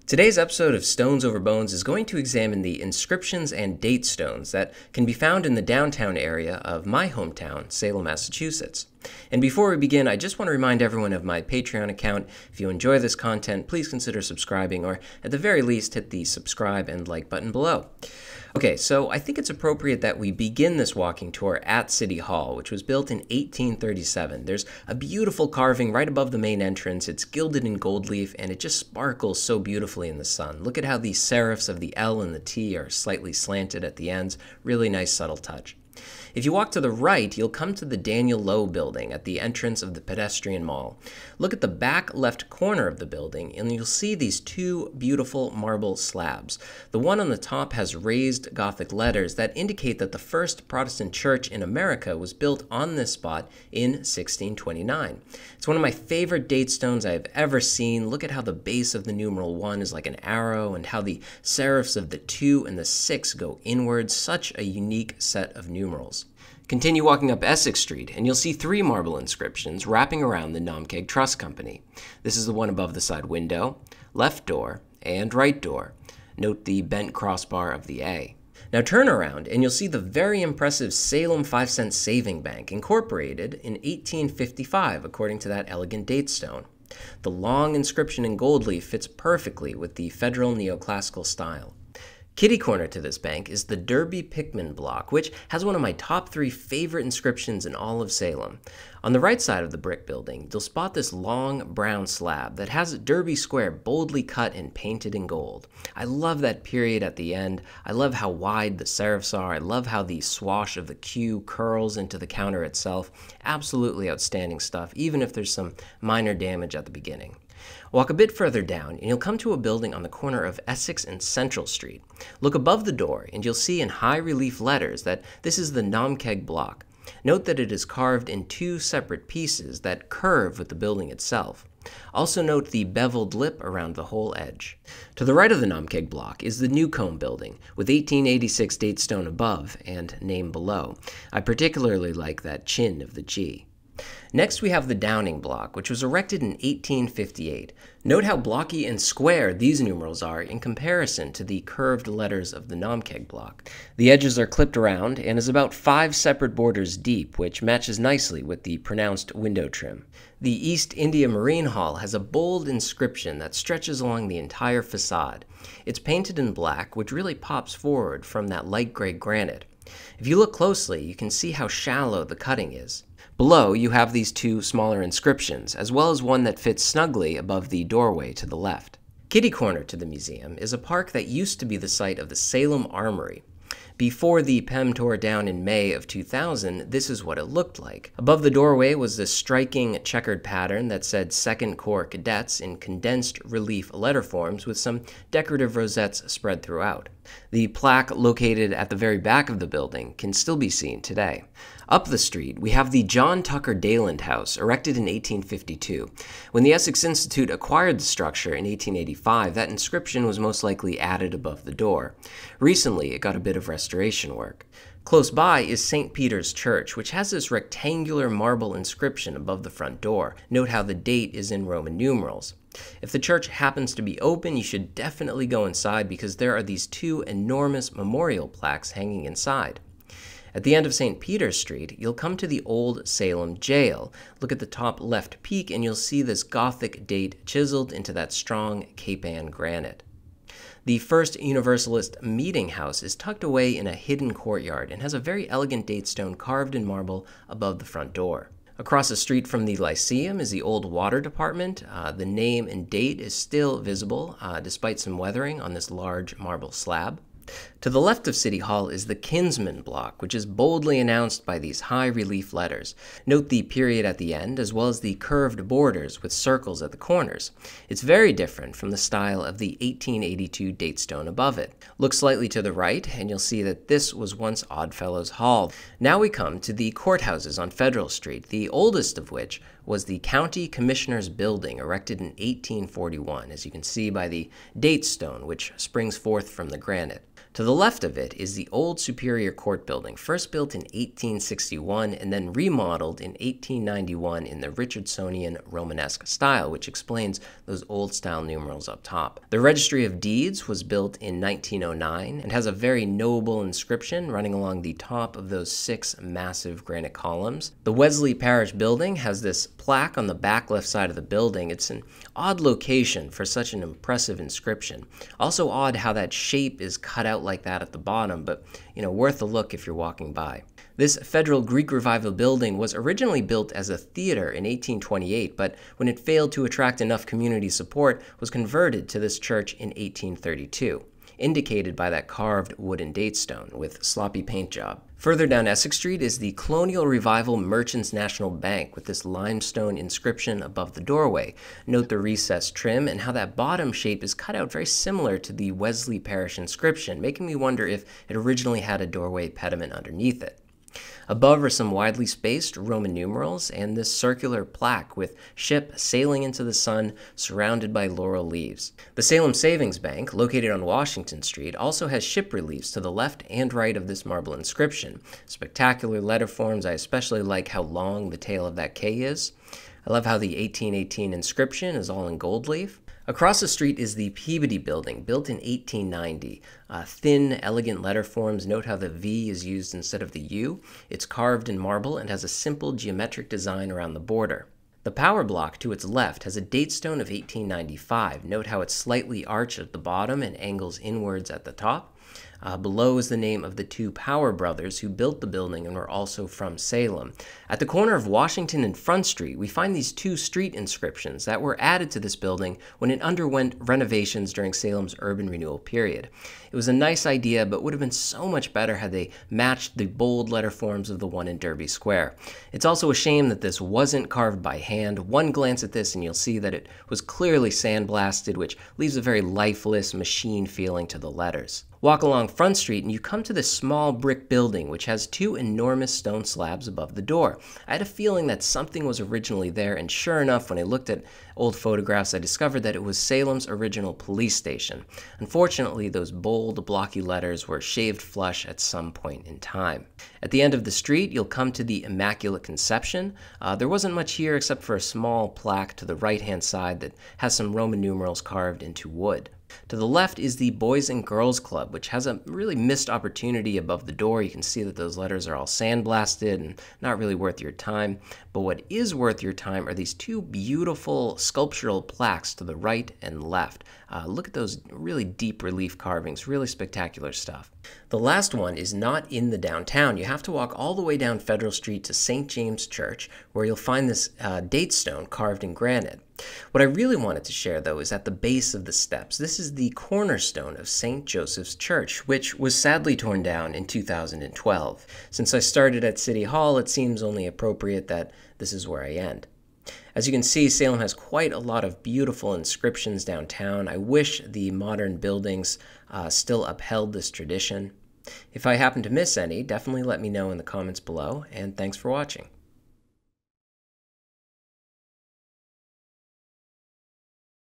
Today's episode of Stones Over Bones is going to examine the inscriptions and datestones that can be found in the downtown area of my hometown, Salem, Massachusetts. And before we begin, I just want to remind everyone of my Patreon account. If you enjoy this content, please consider subscribing, or at the very least, hit the subscribe and like button below. Okay, so I think it's appropriate that we begin this walking tour at City Hall, which was built in 1837. There's a beautiful carving right above the main entrance. It's gilded in gold leaf, and it just sparkles so beautifully in the sun. Look at how the serifs of the L and the T are slightly slanted at the ends. Really nice, subtle touch. If you walk to the right, you'll come to the Lowe building at the entrance of the pedestrian mall. Look at the back left corner of the building, and you'll see these two beautiful marble slabs. The one on the top has raised Gothic letters that indicate that the first Protestant church in America was built on this spot in 1629. It's one of my favorite date stones I have ever seen. Look at how the base of the numeral 1 is like an arrow, and how the serifs of the 2 and the 6 go inwards. Such a unique set of numerals. Continue walking up Essex Street, and you'll see 3 marble inscriptions wrapping around the Namestones Trust Company. This is the one above the side window, left door, and right door. Note the bent crossbar of the A. Now turn around, and you'll see the very impressive Salem 5-cent saving bank, incorporated in 1855, according to that elegant date stone. The long inscription in gold leaf fits perfectly with the federal neoclassical style. Kitty corner to this bank is the Derby Peckin block, which has one of my top 3 favorite inscriptions in all of Salem. On the right side of the brick building, you'll spot this long brown slab that has Derby Square boldly cut and painted in gold. I love that period at the end. I love how wide the serifs are. I love how the swash of the Q curls into the counter itself. Absolutely outstanding stuff, even if there's some minor damage at the beginning. Walk a bit further down, and you'll come to a building on the corner of Essex and Central Street. Look above the door, and you'll see in high relief letters that this is the Namestones block. Note that it is carved in 2 separate pieces that curve with the building itself. Also note the beveled lip around the whole edge. To the right of the Namestones block is the Newcomb building, with 1886 date stone above and name below. I particularly like that chin of the G. Next, we have the Downing block, which was erected in 1858. Note how blocky and square these numerals are in comparison to the curved letters of the Namestones block. The edges are clipped around and is about 5 separate borders deep, which matches nicely with the pronounced window trim. The East India Marine Hall has a bold inscription that stretches along the entire facade. It's painted in black, which really pops forward from that light gray granite. If you look closely, you can see how shallow the cutting is. Below, you have these 2 smaller inscriptions, as well as one that fits snugly above the doorway to the left. Kitty corner to the museum is a park that used to be the site of the Salem Armory. Before the PEM tore down in May of 2000, this is what it looked like. Above the doorway was this striking checkered pattern that said 2nd Corps Cadets in condensed relief letter forms with some decorative rosettes spread throughout. The plaque located at the very back of the building can still be seen today. Up the street, we have the John Tucker Daland House, erected in 1852. When the Essex Institute acquired the structure in 1885, that inscription was most likely added above the door. Recently, it got a bit of restoration work. Close by is St. Peter's Church, which has this rectangular marble inscription above the front door. Note how the date is in Roman numerals. If the church happens to be open, you should definitely go inside because there are these 2 enormous memorial plaques hanging inside. At the end of St. Peter's Street, you'll come to the Old Salem Jail. Look at the top left peak, and you'll see this Gothic date chiseled into that strong Cape Ann granite. The First Universalist Meeting House is tucked away in a hidden courtyard and has a very elegant date stone carved in marble above the front door. Across the street from the Lyceum is the old water department. The name and date is still visible, despite some weathering on this large marble slab. To the left of City Hall is the Kinsman block, which is boldly announced by these high relief letters. Note the period at the end, as well as the curved borders with circles at the corners. It's very different from the style of the 1882 date stone above it. Look slightly to the right, and you'll see that this was once Oddfellows Hall. Now we come to the courthouses on Federal Street, the oldest of which was the County Commissioner's Building, erected in 1841, as you can see by the date stone, which springs forth from the granite. To the left of it is the old Superior Court building, first built in 1861 and then remodeled in 1891 in the Richardsonian Romanesque style, which explains those old-style numerals up top. The Registry of Deeds was built in 1909 and has a very noble inscription running along the top of those 6 massive granite columns. The Wesley Parish building has this plaque on the back left side of the building. It's an odd location for such an impressive inscription. Also odd how that shape is cut out like that at the bottom, but worth a look if you're walking by. This Federal Greek Revival building was originally built as a theater in 1828, but when it failed to attract enough community support, was converted to this church in 1832, indicated by that carved wooden date stone with sloppy paint job. Further down Essex Street is the Colonial Revival Merchants National Bank with this limestone inscription above the doorway. Note the recessed trim and how that bottom shape is cut out very similar to the Wesley Parish inscription, making me wonder if it originally had a doorway pediment underneath it. Above are some widely spaced Roman numerals and this circular plaque with ship sailing into the sun surrounded by laurel leaves. The Salem Savings Bank, located on Washington Street, also has ship reliefs to the left and right of this marble inscription. Spectacular letter forms. I especially like how long the tail of that K is. I love how the 1818 inscription is all in gold leaf. Across the street is the Peabody Building, built in 1890. Thin, elegant letter forms. Note how the V is used instead of the U. It's carved in marble and has a simple geometric design around the border. The power block to its left has a date stone of 1895. Note how it's slightly arched at the bottom and angles inwards at the top. Below is the name of the 2 Power brothers who built the building and were also from Salem. At the corner of Washington and Front Street, we find these 2 street inscriptions that were added to this building when it underwent renovations during Salem's urban renewal period. It was a nice idea, but would have been so much better had they matched the bold letter forms of the one in Derby Square. It's also a shame that this wasn't carved by hand. One glance at this and you'll see that it was clearly sandblasted, which leaves a very lifeless, machine feeling to the letters. Walk along Front Street and you come to this small brick building which has 2 enormous stone slabs above the door. I had a feeling that something was originally there, and sure enough, when I looked at old photographs, I discovered that it was Salem's original police station. Unfortunately, those bold, blocky letters were shaved flush at some point in time. At the end of the street, you'll come to the Immaculate Conception. There wasn't much here except for a small plaque to the right-hand side that has some Roman numerals carved into wood. To the left is the Boys and Girls Club, which has a really missed opportunity above the door. You can see that those letters are all sandblasted and not really worth your time. But what is worth your time are these 2 beautiful sculptural plaques to the right and left. Look at those really deep relief carvings, really spectacular stuff. The last one is not in the downtown. You have to walk all the way down Federal Street to St. James Church, where you'll find this date stone carved in granite. What I really wanted to share, though, is at the base of the steps. This is the cornerstone of St. Joseph's Church, which was sadly torn down in 2012. Since I started at City Hall, it seems only appropriate that this is where I end. As you can see, Salem has quite a lot of beautiful inscriptions downtown. I wish the modern buildings still upheld this tradition. If I happen to miss any, definitely let me know in the comments below, and thanks for watching.